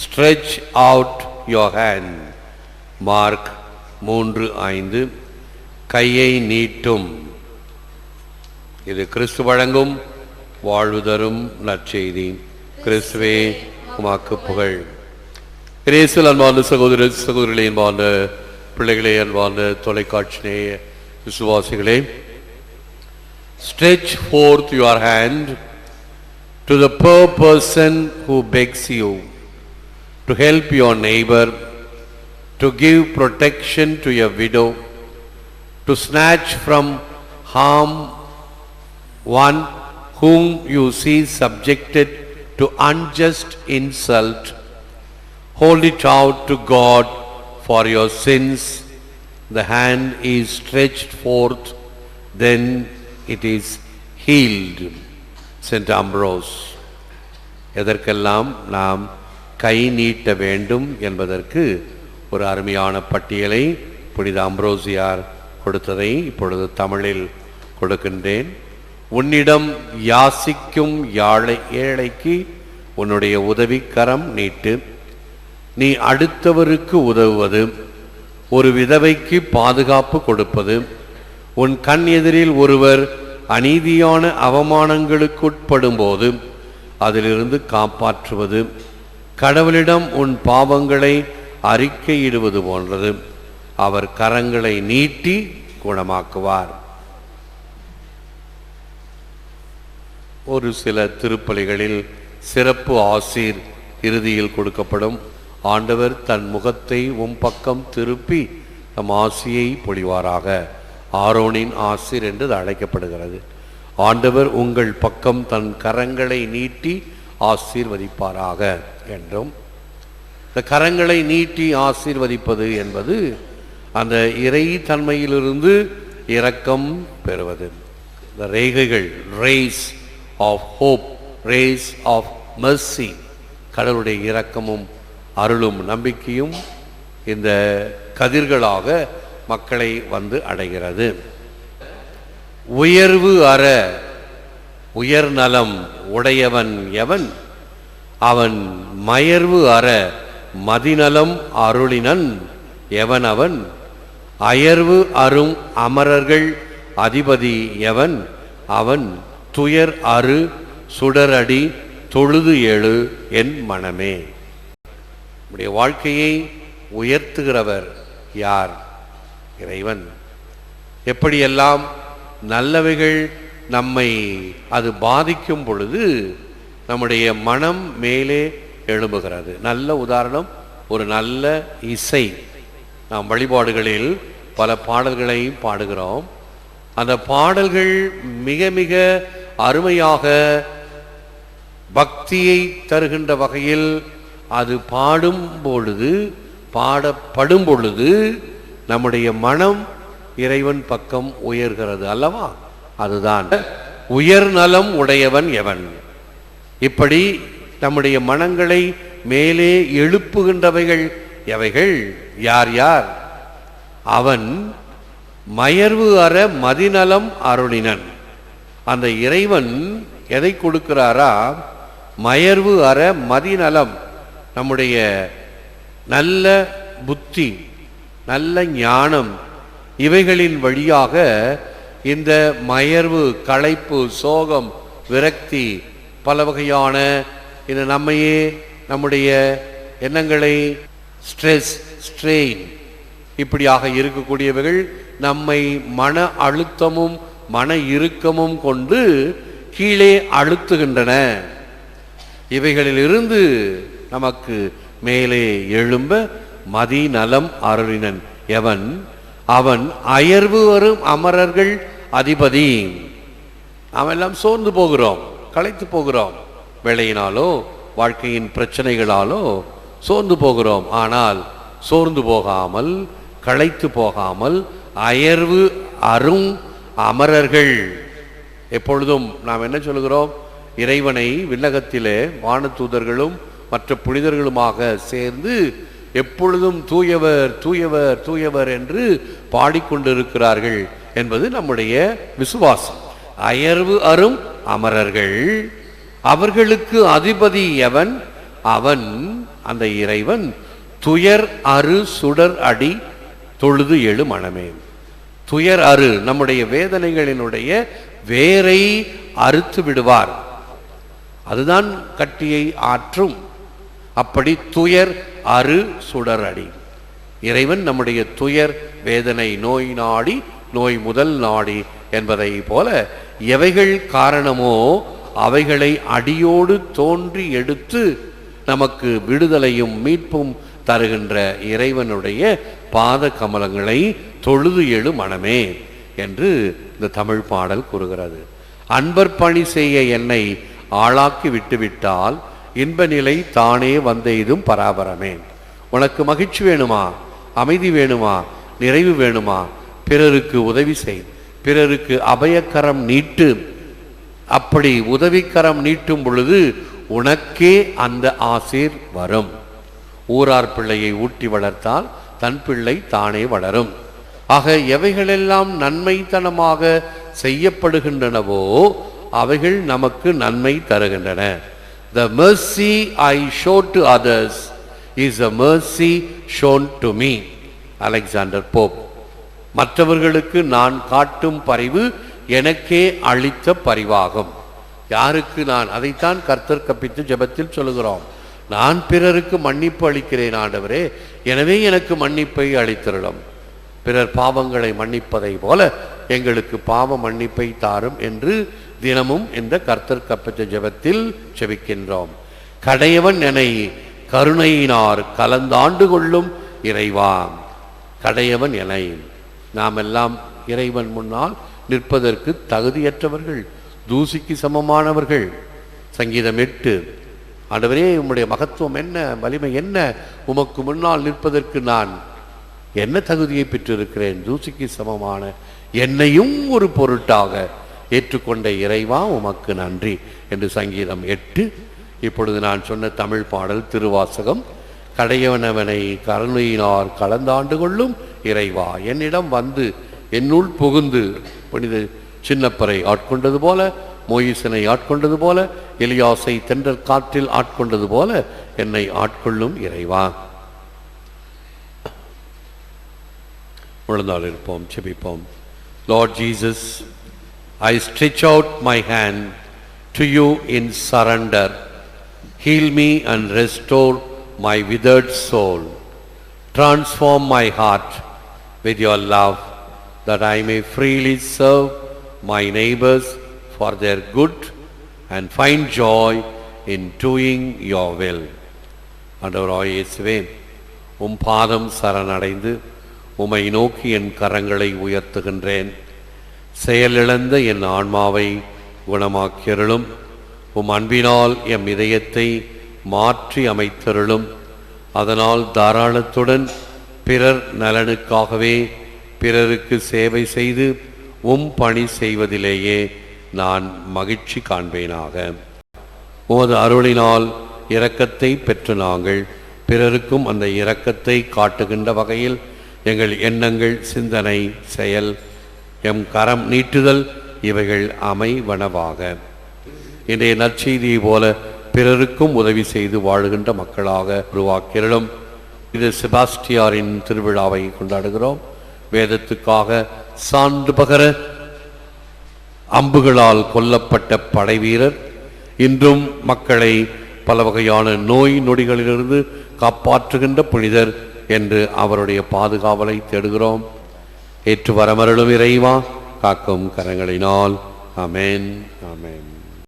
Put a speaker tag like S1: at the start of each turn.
S1: stretch out your hand. Mark 3:5. கையை நீட்டும். இது கிறிஸ்து வழங்கும் வாழ்வு தரும் நற்செய்தி. கிறிஸ்துவே உமக்கு புகழ். இயேசுவில் அன்பார்ந்த சகோதர சகோதரிகளே, அன்பார்ந்த பிள்ளைகளே, அன்பார்ந்த தொலைக்காட்சி நேய விசுவாசிகளே, stretch forth your hand to the poor person who begs you, to help your neighbor, to give protection to your widow, to snatch from harm one whom you see subjected to unjust insult. Hold it out to God for your sins. The hand is stretched forth, then it is healed. Saint Ambrose. எதற்கெல்லாம் நாம் கை நீட்ட வேண்டும் என்பதற்கு ஒரு அருமையான பட்டியலை புனித அம்ப்ரோசியார் கொடுத்ததை இப்பொழுது தமிழில் கொடுக்கின்றேன். உன்னிடம் யாசிக்கும் ஏழைக்கு உன்னுடைய உதவிக்கரம் நீட்டு. நீ அடுத்தவருக்கு உதவுவது, ஒரு விதவைக்கு பாதுகாப்பு கொடுப்பது, உன் கண் எதிரில் ஒருவர் அநீதியான அவமானங்களுக்குட்படும் போது அதிலிருந்து காப்பாற்றுவது, கடவுளிடம் உன் பாவங்களை அறிக்கையிடுவது போன்றது. அவர் கரங்களை நீட்டி குணமாக்குவார். ஒரு சில திருப்பலிகளில் சிறப்பு ஆசீர் இறுதியில் கொடுக்கப்படும். ஆண்டவர் தன் முகத்தை உம் பக்கம் திருப்பி தம் ஆசியை பொழிவாராக. ஆரோனின் ஆசீர் என்று அழைக்கப்படுகிறது. ஆண்டவர் உங்கள் பக்கம் தன் கரங்களை நீட்டி ஆசீர்வதிப்பாராக என்றும், இந்த கரங்களை நீட்டி ஆசீர்வதிப்பது என்பது அந்த இறை தன்மையிலிருந்து இரக்கம் பெறுவது. இந்த ரேகைகள், rays of hope, rays of mercy, கடவுளுடைய இரக்கமும் அருளும் நம்பிக்கையும் இந்த கதிர்களாக மக்களை வந்து அடைகிறது. உயர்வு அற உயர் நலம் உடையவன் எவன், அவன் மயர்வு அற மதிநலம் அருளினன் எவன், அவன் அயர்வு அரும் அமரர்கள் அதிபதி எவன், அவன் துயர் அரு சுடரடி தொழுது எழு என் மனமே. நம்முடைய வாழ்க்கையை உயர்த்துகிறவர் யார்? இறைவன். எப்படியெல்லாம் நல்லவைகள் நம்மை அது பாதிக்கும் பொழுது நம்முடைய மனம் மேலே எழும்புகிறது. நல்ல உதாரணம், ஒரு நல்ல இசை. நாம் வழிபாடுகளில் பல பாடல்களை பாடுகிறோம். அந்த பாடல்கள் மிக மிக அருமையாக பக்தியை தருகின்ற வகையில் அது பாடப்படும் பொழுது நம்முடைய மனம் இறைவன் பக்கம் உயர்கிறது அல்லவா? அதுதான் உயர் நலம் உடையவன் எவன். இப்படி நம்முடைய மனங்களை மேலே எழுப்புகின்றவைகள் எவைகள்? யார் யார்? அவன் மயர்வு அற மதிநலம் அருளினன். அந்த இறைவன் எதை கொடுக்கிறாரா? மயர்வு அற மதிநலம், நம்முடைய நல்ல புத்தி, நல்ல ஞானம், இவைகளின் வழியாக இந்த மயர்வு, களைப்பு, சோகம், விரக்தி, பல வகையான இந்த நம்மையே, நம்முடைய எண்ணங்களை, ஸ்ட்ரெஸ், ஸ்ட்ரெயின், இப்படியாக இருக்கக்கூடியவைகள் நம்மை மன அழுத்தமும் மன இறுக்கமும் கொண்டு கீழே அழுத்துகின்றன. இவைகளிலிருந்து நமக்கு மேலே எழும்ப மதி நலம் அருளினன் எவன், அவன் அயர்வு வரும் அமரர்கள் அதிபதி. நாம் எல்லாம் சோர்ந்து போகிறோம், களைத்து போகிறோம், வேலையினாலோ வாழ்க்கையின் பிரச்சனைகளாலோ சோர்ந்து போகிறோம். ஆனால் சோர்ந்து போகாமல், களைத்து போகாமல், அயர்வு அரும் அமரர்கள். எப்பொழுதும் நாம் என்ன சொல்கிறோம்? இறைவனை விண்ணகத்திலே வானதூதர்களும் மற்ற புனிதர்களுமாக சேர்ந்து எப்பொழுதும் தூயவர் தூயவர் தூயவர் என்று பாடிக்கொண்டிருக்கிறார்கள் என்பது நம்முடைய விசுவாசம். அயர்வு அரும் அமரர்கள், அவர்களுக்கு அதிபதி எவன், அவன் அந்த இறைவன் துயர் அரு சுடர் அடி தொழுது எழு மனமே. துயர் அரு நம்முடைய வேதனைகளினுடைய வேரை அறுத்து விடுவார். அதுதான் கட்டியை ஆற்றும். அப்படி துயர் அரு சுடர் அடி. இறைவன் நம்முடைய துயர் வேதனை நோய் நாடி நோய் முதல் நாடி என்பதை போல எவைகள் காரணமோ அவைகளை அடியோடு தோன்றி எடுத்து நமக்கு விடுதலையும் மீட்பும் தருகின்ற இறைவனுடைய பாத கமலங்களை தொழுது எழு மனமே என்று இந்த தமிழ் பாடல் கூறுகிறது. அன்பர் பணி செய்ய என்னை ஆளாக்கி விட்டுவிட்டால் இன்ப நிலை தானே வந்தெய்தும் பராபரமே. உனக்கு மகிழ்ச்சி வேணுமா, அமைதி வேணுமா, நிறைவு வேணுமா, பிறருக்கு உதவி செய், பிறருக்கு அபயக்கரம் நீட்டு. அப்படி உதவிக்கரம் நீட்டும் பொழுது உனக்கே அந்த ஆசீர் வரும். ஊரார் பிள்ளையை ஊட்டி வளர்த்தால் தன் பிள்ளை தானே வளரும். ஆக எவைகளெல்லாம் நன்மைத்தனமாக செய்யப்படுகின்றனவோ அவைகள் நமக்கு நன்மை தருகின்றன. The mercy I show to others is a mercy shown to me. Alexander Pope. மற்றவர்களுக்கு நான் காட்டும் பரிவு எனக்கே அளித்த பரிவாகும். யாருக்கு நான், அதைத்தான் கர்த்தர் கற்பித்து ஜெபத்தில் சொல்லுகிறோம். நான் பிறருக்கு மன்னிப்பு அளிக்கிறேன் ஆண்டவரே, எனவே எனக்கு மன்னிப்பை அளித்திரளும். பிறர் பாவங்களை மன்னிப்பதை போல எங்களுக்கு பாவ மன்னிப்பை தாரும் என்று தினமும் இந்த கர்த்தர் கற்பித்த ஜெபத்தில் செபிக்கின்றோம். கடையவன் என்னை கருணையினார் கலந்தாண்டு கொள்ளும் இறைவா. கடையவன் என்னை. நாம் எல்லாம் இறைவன் முன்னால் நிற்பதற்கு தகுதியற்றவர்கள், தூசிக்கு சமமானவர்கள். சங்கீதம் 8. ஆண்டவரே, உம்முடைய மகத்துவம் என்ன, வலிமை என்ன, உமக்கு முன்னால் நிற்பதற்கு நான் என்ன தகுதியை பெற்றிருக்கிறேன்? தூசிக்கு சமமான என்னையும் ஒரு பொருட்டாக ஏற்றுக்கொண்ட இறைவா உமக்கு நன்றி என்று சங்கீதம் 8. இப்பொழுது நான் சொன்ன தமிழ் பாடல் திருவாசகம். கடையவனவனை கருணையினார் கலந்தாண்டு கொள்ளும் இறைவா, என்னிடம் வந்து என்னுள் புகுந்து புனித சின்னப்பரை ஆட்கொண்டது போல, மோயிசனை ஆட்கொண்டது போல, எலியாசை தென்றல் காற்றில் ஆட்கொண்டது போல என்னை ஆட்கொள்ளும் இறைவா. முழந்தாள் இருப்போம், செபிப்போம். Lord Jesus, I stretch out my hand to you in surrender. Heal me and restore my withered soul. Transform my heart with your love, that I may freely serve my neighbors for their good and find joy in doing your will. ஆண்டவராகிய இயேசுவே, உம் பாதம் சரணடைந்து உம்மை நோக்கி என் கரங்களை உயர்த்துகின்றேன். செயலிழந்த என் ஆன்மாவை குணமாக்கியருளும். உம் அன்பினால் M இதயத்தை மாற்றி அமைத்தருளும். அதனால் தாராளத்துடன் பிறர் நலனுக்காகவே பிறருக்கு சேவை செய்து உம் பணி செய்வதிலேயே நான் மகிழ்ச்சி காண்பேனாக. உமது அருளினால் இரக்கத்தை பெற்று நாங்கள் பிறருக்கும் அந்த இரக்கத்தை காட்டுகின்ற வகையில் எங்கள் எண்ணங்கள், சிந்தனை, செயல், எம் கரம் நீட்டுதல் இவைகள் அமைவனவாக. இன்றைய நற்செய்தியை போல பிறருக்கும் உதவி செய்து வாழுகின்ற மக்களாக உருவாக்கியலும். இது செபாஸ்டியாரின் திருவிழாவை கொண்டாடுகிறோம். வேதத்துக்காக சான்று பகர அம்புகளால் கொல்லப்பட்ட படை வீரர் இன்றும் மக்களை பல வகையான நோய் நொடிகளிலிருந்து காப்பாற்றுகின்ற புனிதர் என்று அவருடைய பாதுகாவலை தேடுகிறோம். ஏற்று வரமருளும் இறைவா, காக்கும் கரங்களினால். ஆமென், ஆமென்.